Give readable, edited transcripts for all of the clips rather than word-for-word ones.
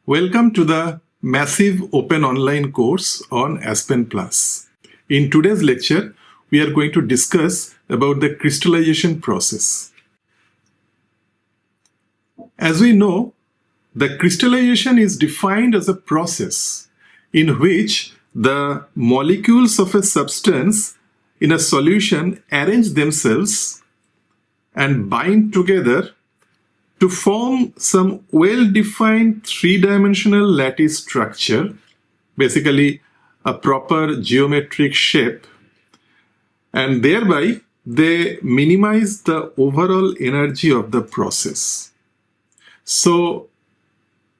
Welcome to the massive open online course on Aspen Plus. In today's lecture, we are going to discuss about the crystallization process. As we know, the crystallization is defined as a process in which the molecules of a substance in a solution arrange themselves and bind together to form some well-defined three-dimensional lattice structure, basically a proper geometric shape, and thereby they minimize the overall energy of the process. So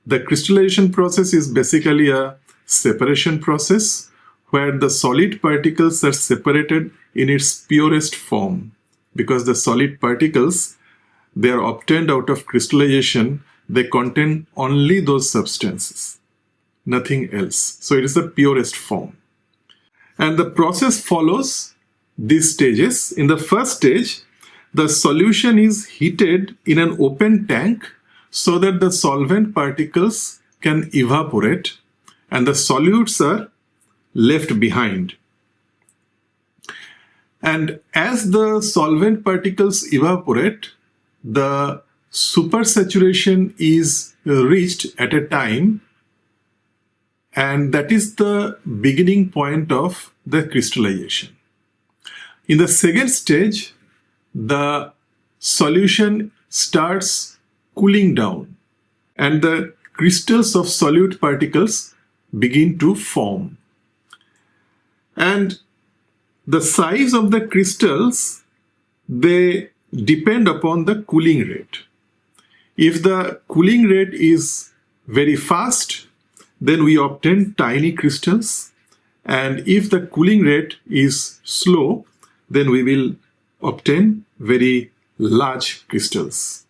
the crystallization process is basically a separation process where the solid particles are separated in its purest form, because the solid particles, they are obtained out of crystallization, they contain only those substances, nothing else. So it is the purest form. And the process follows these stages. In the first stage, the solution is heated in an open tank so that the solvent particles can evaporate and the solutes are left behind. And as the solvent particles evaporate, the supersaturation is reached at a time, and that is the beginning point of the crystallization. In the second stage, the solution starts cooling down and the crystals of solute particles begin to form. And the size of the crystals, they depend upon the cooling rate. If the cooling rate is very fast, then we obtain tiny crystals, and if the cooling rate is slow, then we will obtain very large crystals.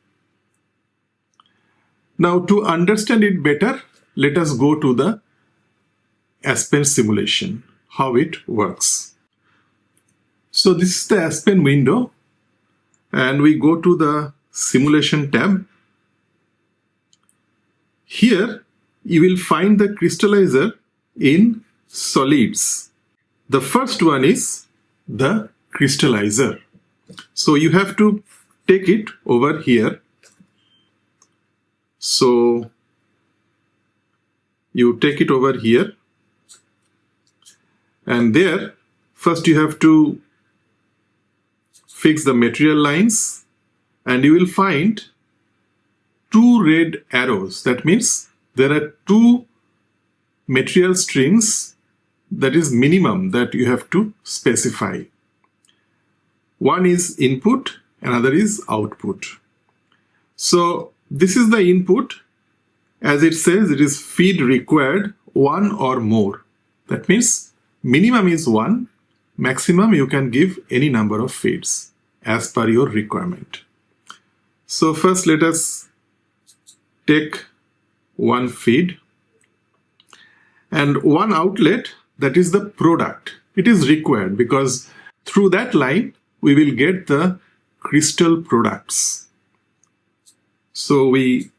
Now, to understand it better, let us go to the Aspen simulation, how it works. So this is the Aspen window, and we go to the simulation tab. Here you will find the crystallizer in solids. The first one is the crystallizer. So you have to take it over here. So you take it over here, and there first you have to fix the material lines, and you will find two red arrows. That means there are two material strings, that is minimum, that you have to specify. One is input, another is output. So this is the input. As it says, it is feed required one or more. That means minimum is one, maximum you can give any number of feeds as per your requirement. So first let us take one feed and one outlet, that is the product. It is required because through that line we will get the crystal products. So we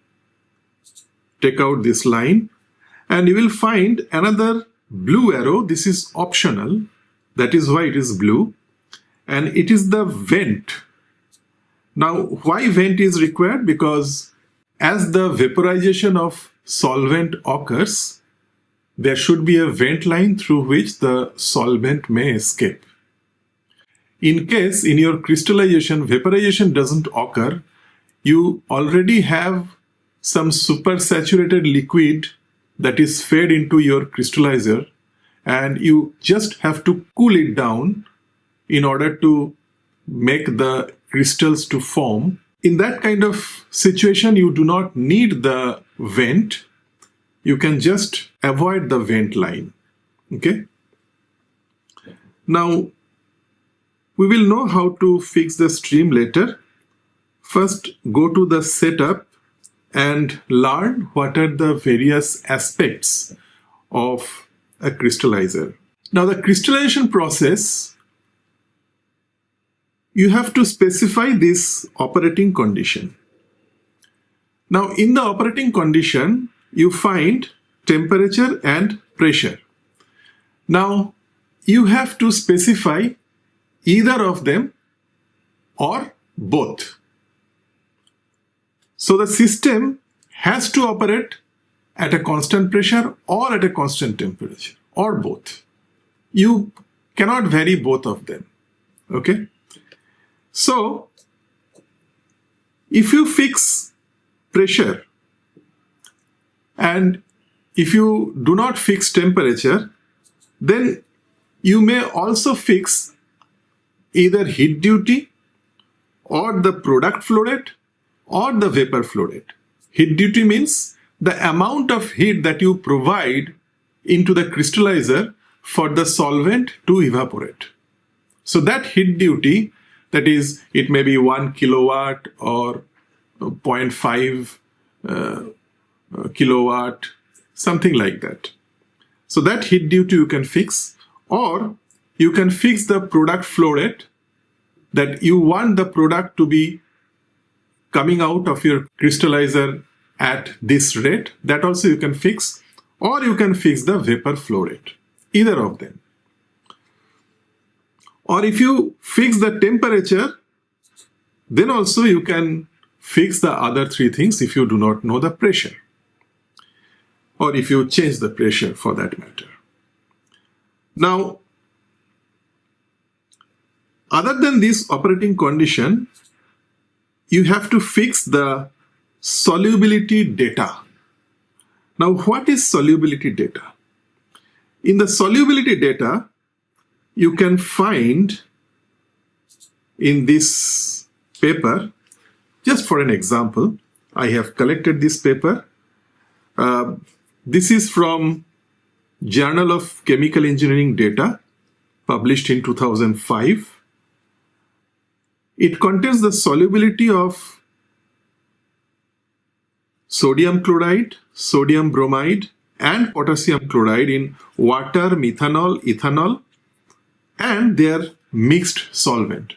take out this line and you will find another blue arrow. This is optional, that is why it is blue, and it is the vent. Now, why vent is required? Because as the vaporization of solvent occurs, there should be a vent line through which the solvent may escape. In case in your crystallization, vaporization doesn't occur, you already have some supersaturated liquid that is fed into your crystallizer, and you just have to cool it down in order to make the crystals to form. In that kind of situation, you do not need the vent. You can just avoid the vent line. Okay? Now, we will know how to fix the stream later. First, go to the setup and learn what are the various aspects of a crystallizer. Now, the crystallization process, you have to specify this operating condition. Now, in the operating condition, you find temperature and pressure. Now, you have to specify either of them or both. So the system has to operate at a constant pressure or at a constant temperature, or both. You cannot vary both of them. Okay? So, if you fix pressure and if you do not fix temperature, then you may also fix either heat duty or the product flow rate or the vapor flow rate. Heat duty means the amount of heat that you provide into the crystallizer for the solvent to evaporate. So that heat duty, that is, it may be 1 kilowatt or 0.5 kilowatt, something like that. So that heat duty you can fix, or you can fix the product flow rate, that you want the product to be coming out of your crystallizer at this rate. That also you can fix, or you can fix the vapor flow rate, either of them. Or if you fix the temperature, then also you can fix the other three things if you do not know the pressure, or if you change the pressure for that matter. Now, other than this operating condition, you have to fix the solubility data. Now, what is solubility data? In the solubility data, you can find in this paper, just for an example, I have collected this paper. This is from Journal of Chemical Engineering Data, published in 2005. It contains the solubility of sodium chloride, sodium bromide, and potassium chloride in water, methanol, ethanol, and their mixed solvent.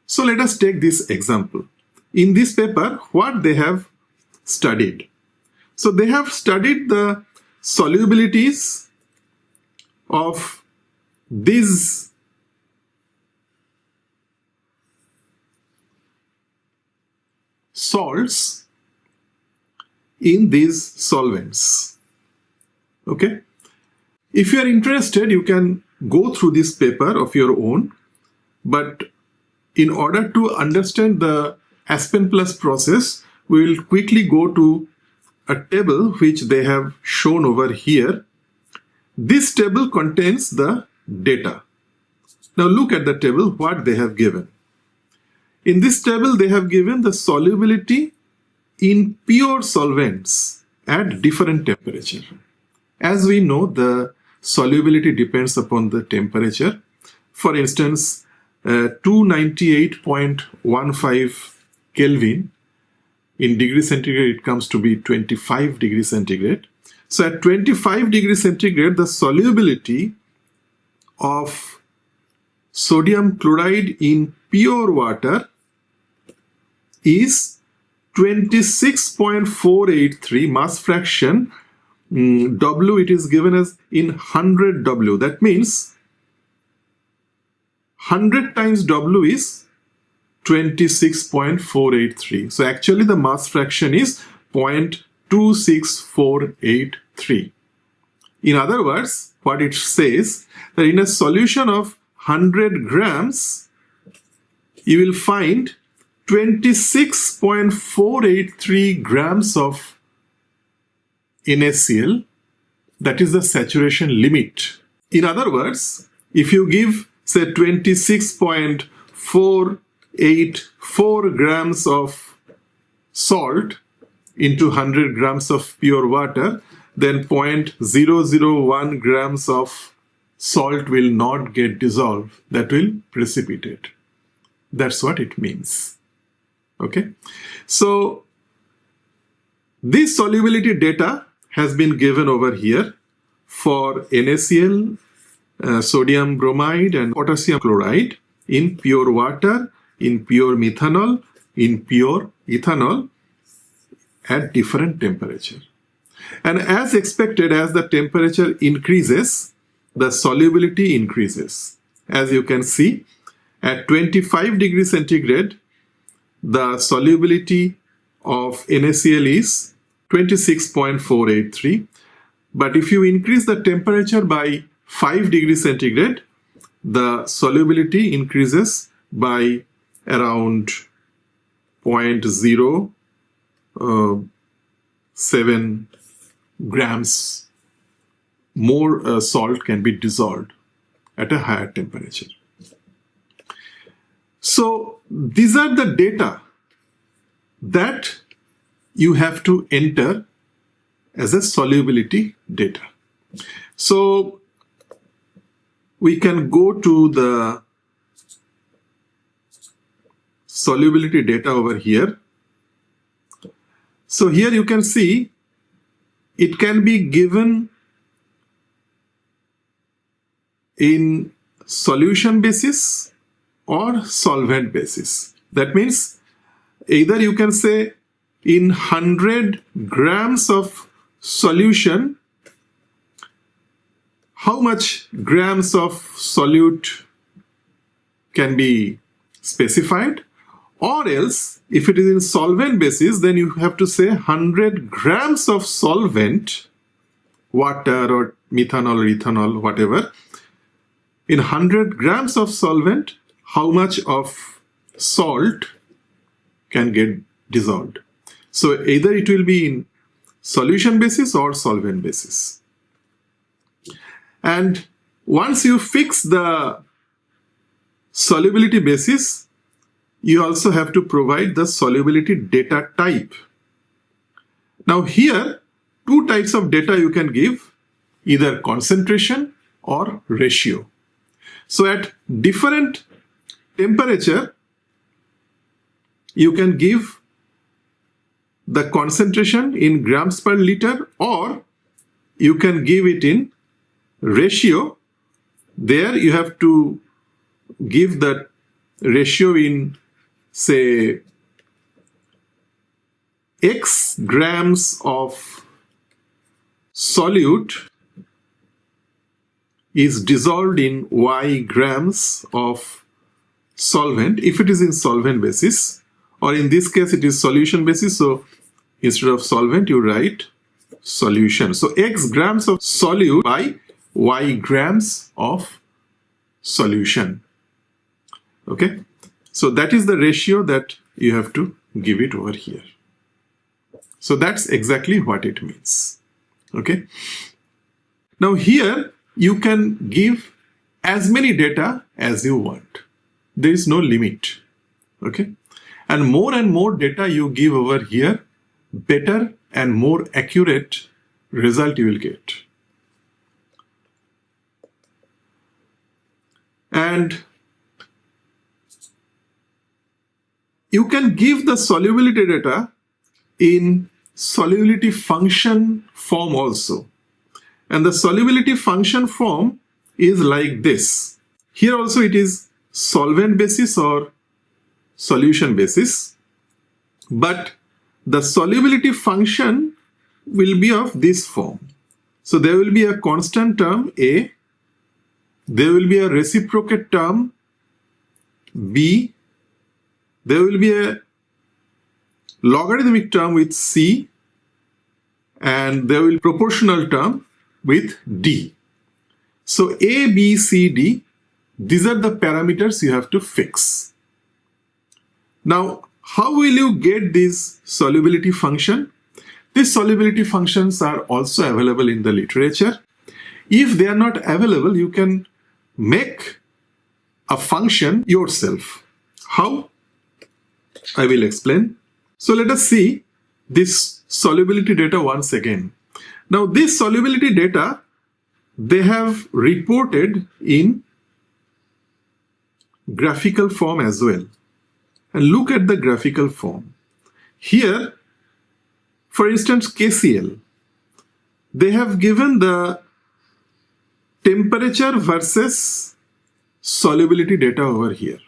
So let us take this example. In this paper, what they have studied. So they have studied the solubilities of these salts in these solvents. Okay? If you are interested, you can go through this paper of your own, but in order to understand the Aspen Plus process, we will quickly go to a table which they have shown over here. This table contains the data. Now look at the table, what they have given. In this table, they have given the solubility in pure solvents at different temperature. As we know, the solubility depends upon the temperature. For instance, 298.15 Kelvin, in degrees centigrade, it comes to be 25 degrees centigrade. So at 25 degrees centigrade, the solubility of sodium chloride in pure water is 26.483 mass fraction. W, it is given as in 100 W. That means 100 times W is 26.483. So actually the mass fraction is 0.26483. In other words, what it says, that in a solution of 100 grams, you will find 26.483 grams of NaCl. That is the saturation limit. In other words, if you give, say, 26.484 grams of salt into 100 grams of pure water, then 0.001 grams of salt will not get dissolved. That will precipitate. That's what it means. Okay? So, this solubility data has been given over here for NaCl, sodium bromide and potassium chloride in pure water, in pure methanol, in pure ethanol at different temperature. And as expected, as the temperature increases, the solubility increases. As you can see, at 25 degrees centigrade, the solubility of NaCl is 26.483. But if you increase the temperature by 5 degrees centigrade, the solubility increases by around 0.07 grams. More salt can be dissolved at a higher temperature. So these are the data that you have to enter as a solubility data. So we can go to the solubility data over here. So here you can see it can be given in solution basis or solvent basis. That means either you can say in 100 grams of solution, how much grams of solute can be specified, or else if it is in solvent basis, then you have to say 100 grams of solvent, water or methanol or ethanol, whatever. In 100 grams of solvent, how much of salt can get dissolved. So either it will be in solution basis or solvent basis. And once you fix the solubility basis, you also have to provide the solubility data type. Now here, two types of data you can give, either concentration or ratio. So at different temperature, you can give the concentration in grams per liter, or you can give it in ratio. There you have to give that ratio in, say, X grams of solute is dissolved in Y grams of solvent, if it is in solvent basis, or in this case it is solution basis. So instead of solvent, you write solution. So X grams of solute by Y grams of solution. Okay. So that is the ratio that you have to give it over here. So that's exactly what it means. Okay. Now here you can give as many data as you want. There is no limit. Okay. And more data you give over here, better and more accurate result you will get. And you can give the solubility data in solubility function form also. And the solubility function form is like this. Here also it is solvent basis or solution basis, but the solubility function will be of this form. So there will be a constant term A, there will be a reciprocate term B, there will be a logarithmic term with C, and there will be proportional term with D. So A, B, C, D, these are the parameters you have to fix. Now, how will you get this solubility function? These solubility functions are also available in the literature. If they are not available, you can make a function yourself. How? I will explain. So let us see this solubility data once again. Now this solubility data, they have reported in graphical form as well. And look at the graphical form. Here, for instance, KCl, they have given the temperature versus solubility data over here.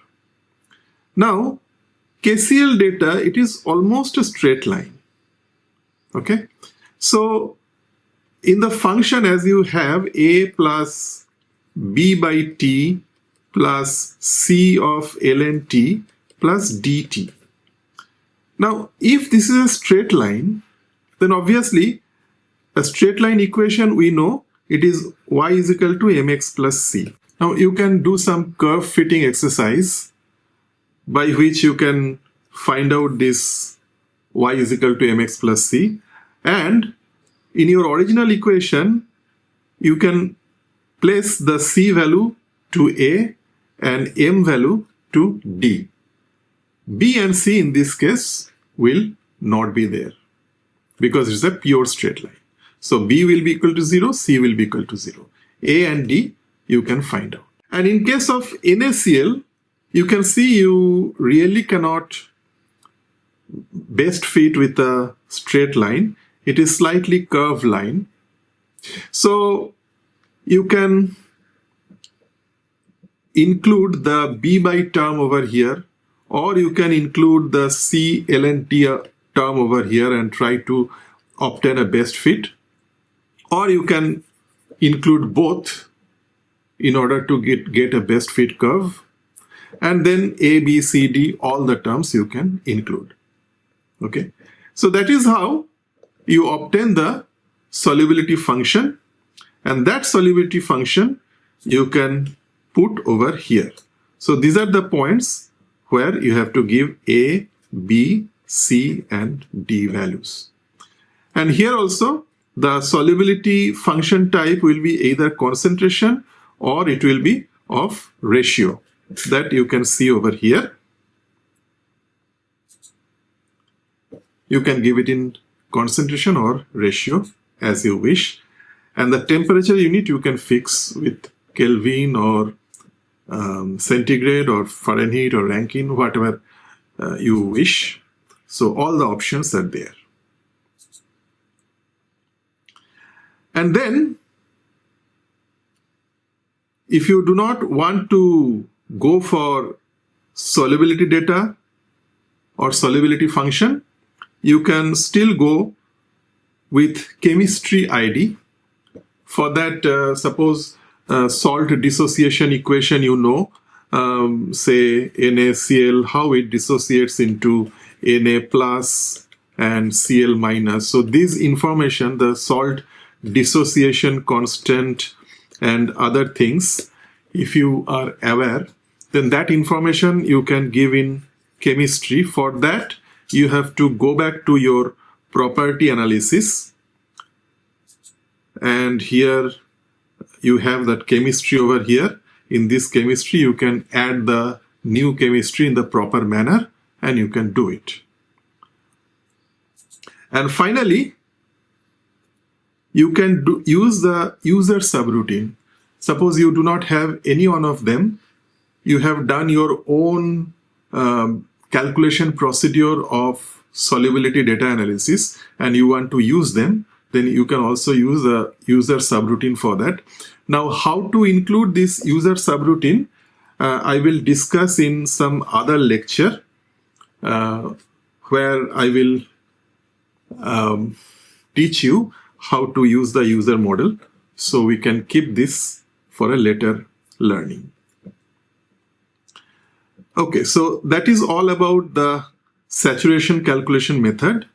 Now, KCl data, it is almost a straight line. Okay. So in the function, as you have a plus b by t plus c of ln t plus dt. Now, if this is a straight line, then obviously a straight line equation, we know it is y is equal to mx plus c. Now, you can do some curve fitting exercise by which you can find out this y is equal to mx plus c. And in your original equation, you can place the c value to a and m value to d. B and c in this case will not be there because it's a pure straight line. So b will be equal to 0, c will be equal to 0. A and d you can find out. And in case of NaCl, you can see you really cannot best fit with a straight line. It is slightly curved line. So you can include the b by term over here, or you can include the c ln t term over here and try to obtain a best fit, or you can include both in order to get a best fit curve, and then a, b, c, d, all the terms you can include. Okay, so that is how you obtain the solubility function, and that solubility function you can put over here. So these are the points where you have to give a, b, c and d values. And here also the solubility function type will be either concentration or it will be of ratio, that you can see over here. You can give it in concentration or ratio as you wish. And the temperature unit you can fix with Kelvin or centigrade or Fahrenheit or Rankine, whatever you wish. So all the options are there. And then if you do not want to go for solubility data or solubility function, you can still go with chemistry ID. For that, suppose salt dissociation equation, you know, say NaCl, how it dissociates into Na plus and Cl minus. So this information, the salt dissociation constant and other things, if you are aware, then that information you can give in chemistry. For that, you have to go back to your property analysis. And here you have that chemistry over here. In this chemistry, you can add the new chemistry in the proper manner and you can do it. And finally, you can use the user subroutine. Suppose you do not have any one of them. You have done your own calculation procedure of solubility data analysis and you want to use them, then you can also use a user subroutine for that. Now, how to include this user subroutine, I will discuss in some other lecture where I will teach you how to use the user model. So we can keep this for a later learning. Okay, so that is all about the saturation calculation method.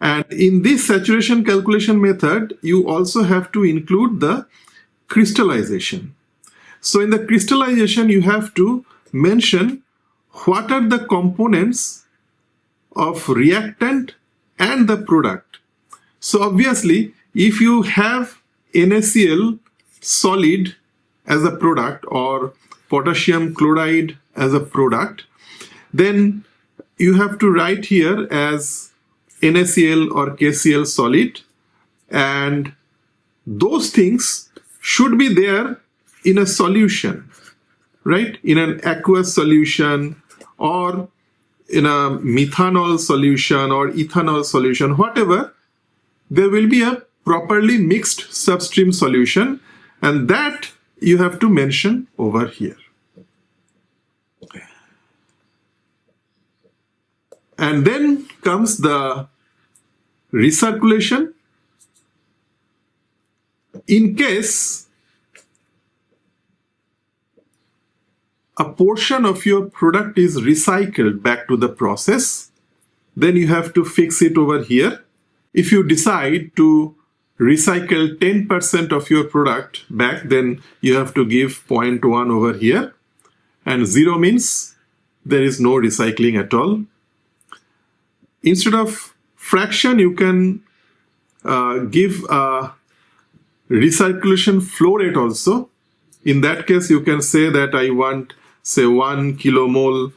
And in this saturation calculation method, you also have to include the crystallization. So in the crystallization, you have to mention what are the components of reactant and the product. So obviously, if you have NaCl solid as a product or potassium chloride as a product, then you have to write here as NaCl or KCl solid, and those things should be there in a solution, right? In an aqueous solution or in a methanol solution or ethanol solution, whatever, there will be a properly mixed substream solution, and that you have to mention over here. And then comes the recirculation. in case a portion of your product is recycled back to the process, then you have to fix it over here. If you decide to recycle 10% of your product back, then you have to give 0.1 over here, and 0 means there is no recycling at all. Instead of fraction, you can give a recirculation flow rate also. In that case, you can say that I want, say, 1 kilomole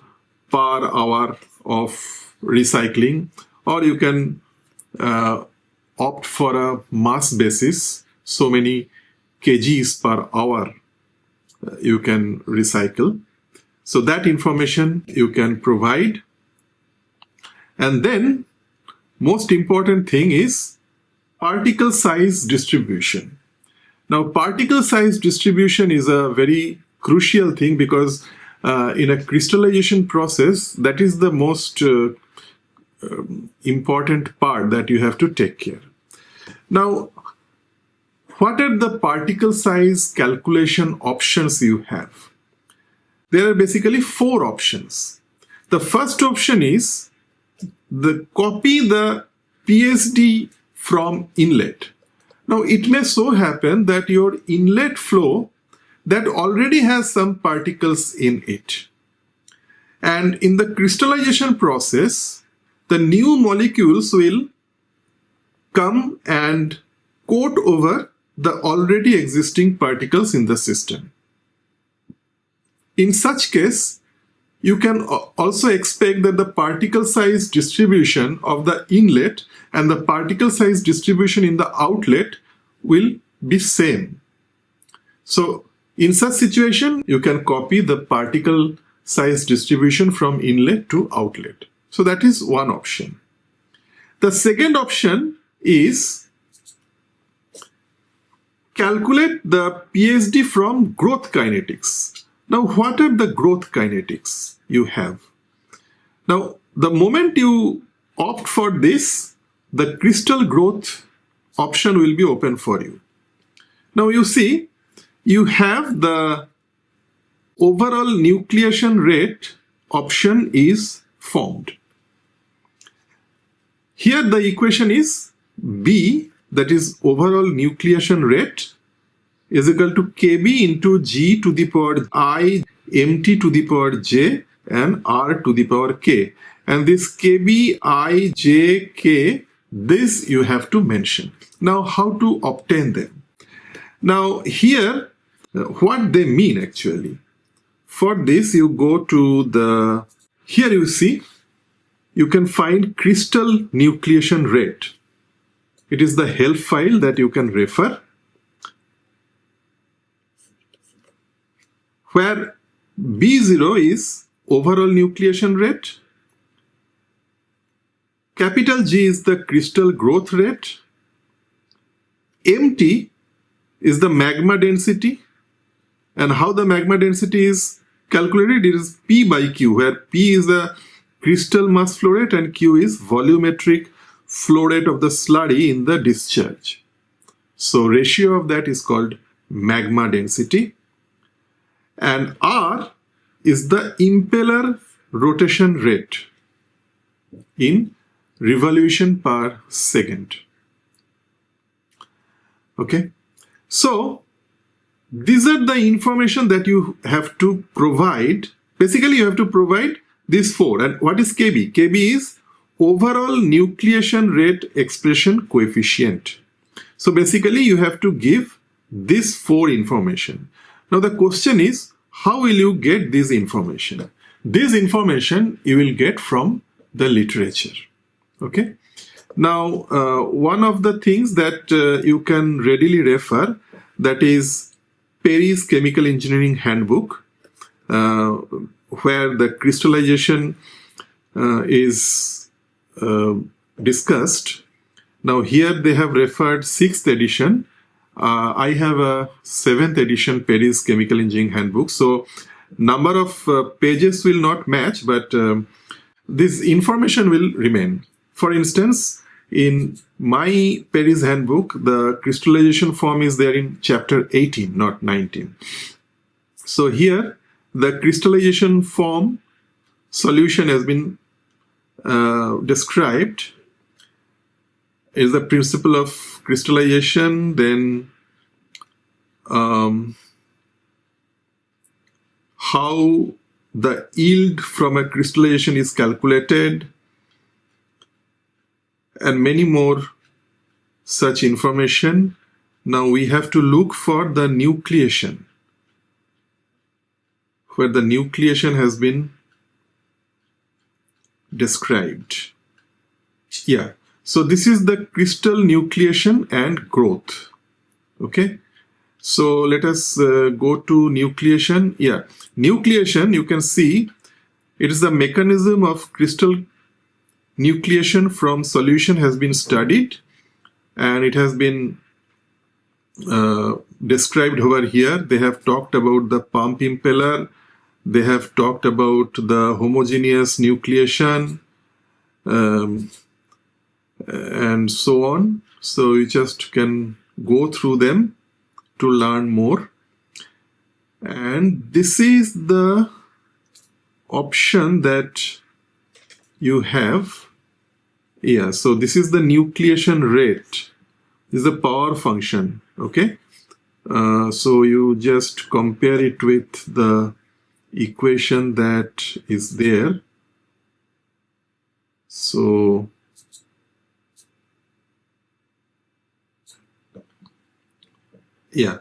per hour of recycling, or you can opt for a mass basis, so many kgs per hour you can recycle. So that information you can provide. And then most important thing is particle size distribution. Now, particle size distribution is a very crucial thing because in a crystallization process, that is the most important part that you have to take care. Now, what are the particle size calculation options you have? There are basically 4 options. The first option is copy the PSD from inlet. Now, it may so happen that your inlet flow that already has some particles in it. And in the crystallization process, the new molecules will come and coat over the already existing particles in the system. In such case, you can also expect that the particle size distribution of the inlet and the particle size distribution in the outlet will be same. So in such situation, you can copy the particle size distribution from inlet to outlet. So that is one option. The second option is calculate the PSD from growth kinetics. Now, what are the growth kinetics you have? Now, the moment you opt for this, the crystal growth option will be open for you. Now, you see, you have the overall nucleation rate option is formed. Here the equation is B, that is overall nucleation rate, is equal to Kb into G to the power I mt to the power j and R to the power k. And this Kb, I, j, k, this you have to mention. Now, how to obtain them? Now, here, what they mean actually. For this, you go to here you see, you can find crystal nucleation rate. It is the help file that you can refer, where B0 is overall nucleation rate, capital G is the crystal growth rate, MT is the magma density, and how the magma density is calculated, it is P by Q, where P is the crystal mass flow rate and Q is volumetric flow rate of the slurry in the discharge. So ratio of that is called magma density. And R is the impeller rotation rate in revolution per second. Okay, so these are the information that you have to provide. Basically, you have to provide these 4. And what is Kb? Kb is overall nucleation rate expression coefficient. So basically, you have to give these 4 information. Now the question is, how will you get this information? This information you will get from the literature. Okay. Now, one of the things that you can readily refer, that is Perry's Chemical Engineering Handbook, where the crystallization is discussed. Now here they have referred 6th edition. I have a 7th edition Perry's Chemical Engineering Handbook. So number of pages will not match, but this information will remain. For instance, in my Paris handbook, the crystallization form is there in chapter 18, not 19. So here, the crystallization form solution has been described. Is the principle of crystallization, then how the yield from a crystallization is calculated, and many more such information. Now we have to look for the nucleation, where the nucleation has been described. Yeah, so this is the crystal nucleation and growth. Okay, so let us go to nucleation. Yeah, nucleation, you can see it is the mechanism of crystal nucleation from solution has been studied, and it has been described over here. They have talked about the pump impeller, they have talked about the homogeneous nucleation, and so on. So you just can go through them to learn more. And this is the option that you have. Yeah, so this is the nucleation rate. This is the power function. Okay, so you just compare it with the equation that is there. So yeah,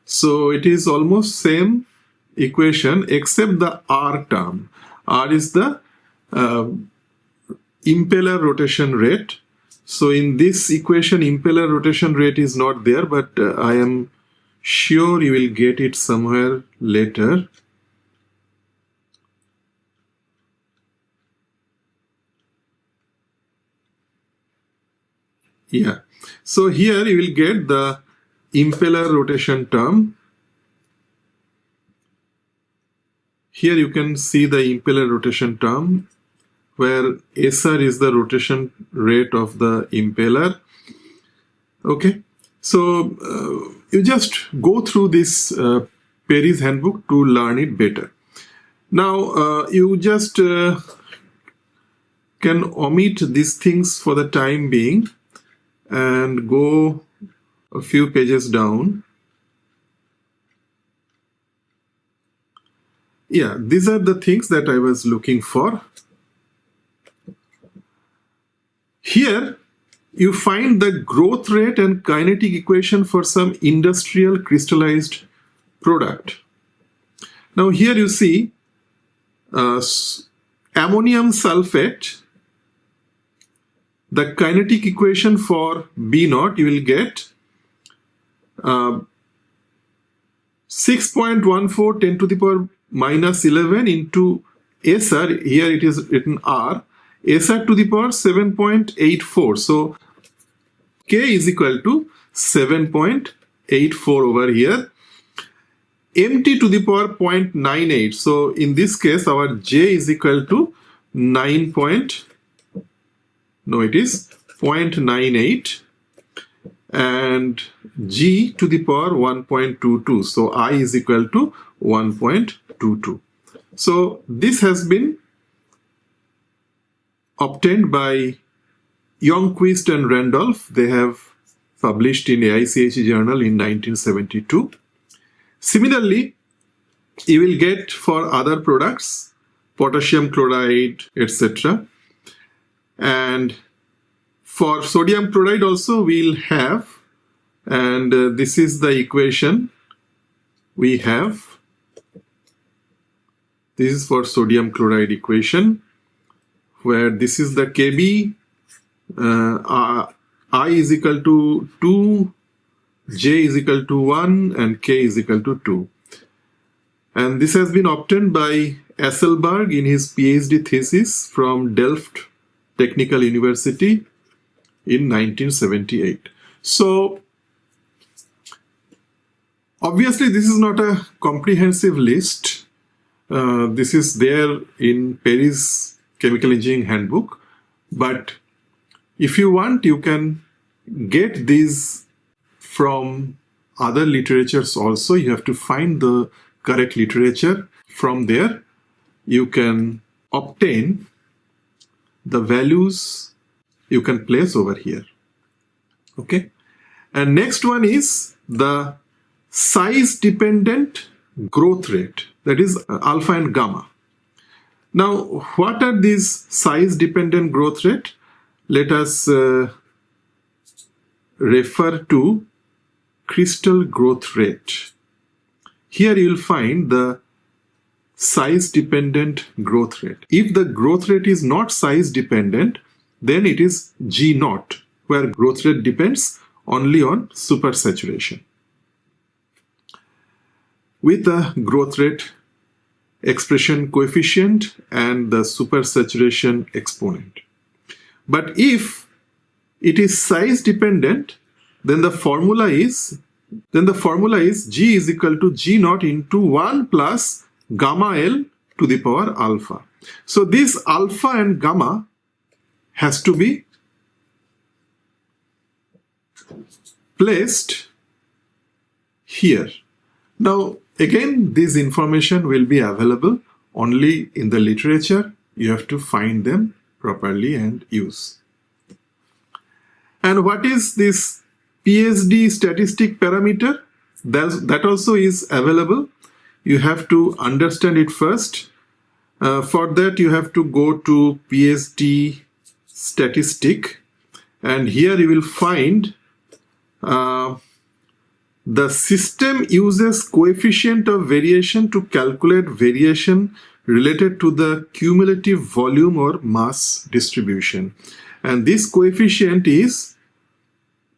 so it is almost same equation except the R term. R is the impeller rotation rate. So in this equation, impeller rotation rate is not there, but I am sure you will get it somewhere later. Yeah, so here you will get the impeller rotation term. Here you can see the impeller rotation term, where SR is the rotation rate of the impeller. Okay, so you just go through this Paris handbook to learn it better. Now you just can omit these things for the time being and go a few pages down. Yeah, these are the things that I was looking for. Here you find the growth rate and kinetic equation for some industrial crystallized product. Now here you see ammonium sulfate, the kinetic equation for B naught you will get 6.14 10 to the power minus 11 into SR, here it is written R, SR to the power 7.84. So K is equal to 7.84 over here. MT to the power 0.98. So in this case, our J is equal to 0.98 and G to the power 1.22. So I is equal to 1.22. So this has been obtained by Youngquist and Randolph. They have published in AICHE journal in 1972. Similarly, you will get for other products, potassium chloride, etc. And for sodium chloride also we'll have, and this is the equation we have. This is for sodium chloride equation, where this is the Kb, I is equal to 2, J is equal to 1, and K is equal to 2. And this has been obtained by Asselberg in his PhD thesis from Delft Technical University in 1978. So obviously this is not a comprehensive list. This is there in Paris Chemical Engineering Handbook, but If you want, you can get these from other literatures also. You have to find the correct literature. From there, you can obtain the values you can place over here. Okay. And next one is the size-dependent growth rate, that is alpha and gamma. Now, what are these size-dependent growth rate? Let us refer to crystal growth rate. Here you will find the size-dependent growth rate. If the growth rate is not size-dependent, then it is G0, where growth rate depends only on supersaturation. With the growth rate expression coefficient and the supersaturation exponent. But if it is size dependent, then the formula is G is equal to G0 into 1 plus gamma L to the power alpha. So this alpha and gamma has to be placed here. Now again, this information will be available only in the literature. You have to find them properly and use. And what is this PSD statistic parameter? That also is available. You have to understand it first. For that, you have to go to PSD statistic, and here you will find the system uses coefficient of variation to calculate variation related to the cumulative volume or mass distribution. And this coefficient is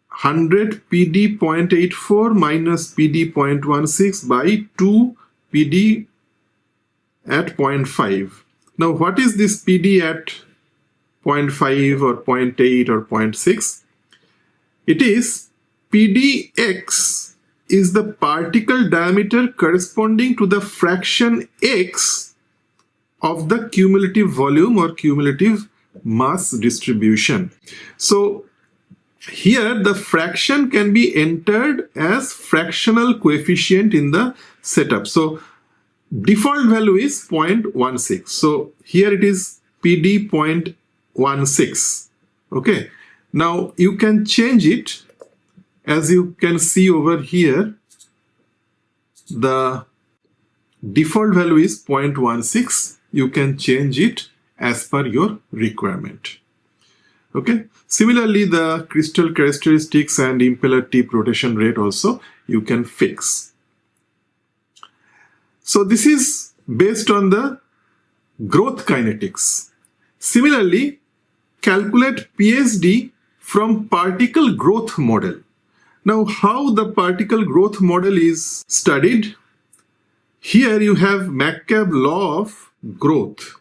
100 PD 0.84 minus PD 0.16 by 2 PD at 0.5. Now, what is this PD at 0.5 or 0.8 or 0.6? It is PDX is the particle diameter corresponding to the fraction x of the cumulative volume or cumulative mass distribution. So here the fraction can be entered as fractional coefficient in the setup. So default value is 0.16. So here it is PD 0.16. Okay. Now you can change it. As you can see over here, the default value is 0.16. You can change it as per your requirement. Okay. Similarly, the crystal characteristics and impeller tip rotation rate also you can fix. So this is based on the growth kinetics. Similarly, calculate PSD from particle growth model. Now, how the particle growth model is studied? Here you have McCabe law of growth.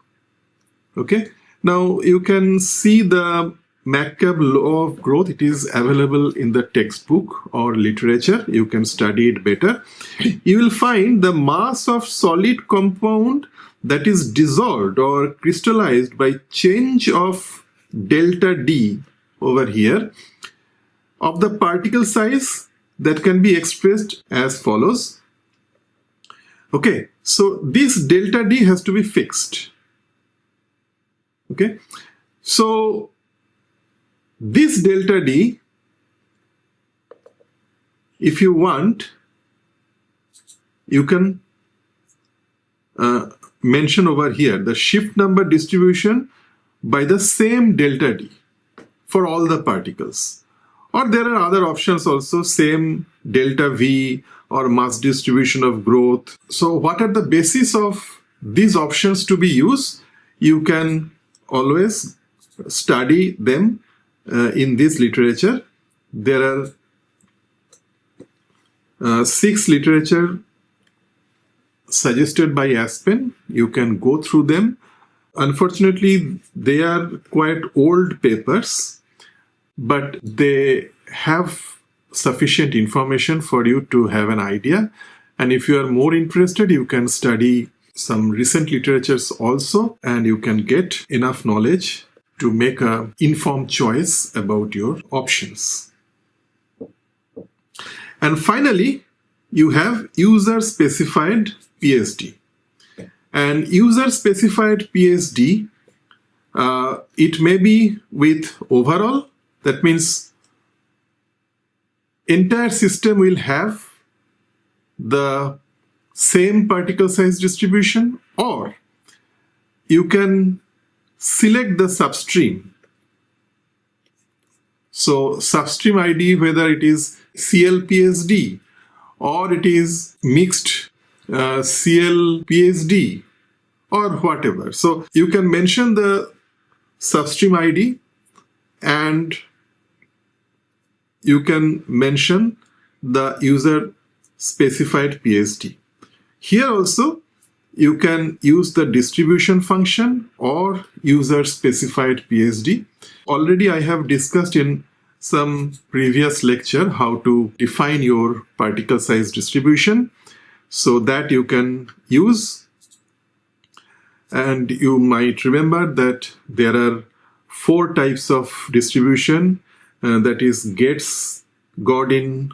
Okay. Now you can see the McCabe law of growth. It is available in the textbook or literature. You can study it better. You will find the mass of solid compound that is dissolved or crystallized by change of delta D over here of the particle size that can be expressed as follows. Okay, so this delta D has to be fixed. Okay, so this delta D, if you want, you can mention over here the shift number distribution by the same delta D for all the particles. Or there are other options also, same delta V or mass distribution of growth. So what are the basis of these options to be used? You can always study them in this literature. There are 6 literature suggested by Aspen. You can go through them. Unfortunately, they are quite old papers, but they have sufficient information for you to have an idea. And if you are more interested, you can study some recent literatures also, and you can get enough knowledge to make an informed choice about your options. And finally, you have user-specified PSD. And user-specified PSD, it may be with overall. That means entire system will have the same particle size distribution, or you can select the substream. So substream ID, whether it is CLPSD or it is mixed CLPSD or whatever. So you can mention the substream ID and you can mention the user specified PSD. Here also you can use the distribution function or user specified PSD. Already I have discussed in some previous lecture how to define your particle size distribution, so that you can use. And you might remember that there are 4 types of distribution, that is Gates, Godin,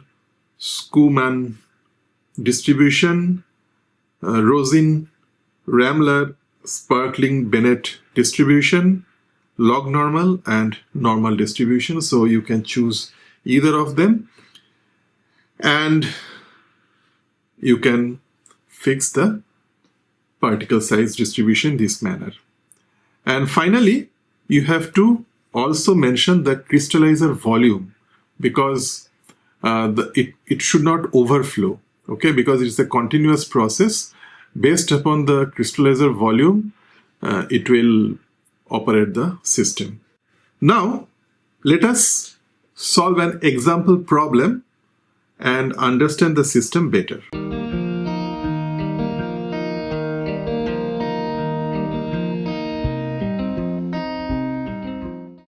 Schumann distribution, Rosin, Ramler, Sparkling, Bennett distribution, log normal and normal distribution. So you can choose either of them and you can fix the particle size distribution in this manner. And finally, you have to also mention the crystallizer volume, because it should not overflow, okay, because it's a continuous process. Based upon the crystallizer volume, it will operate the system. Now, let us solve an example problem and understand the system better.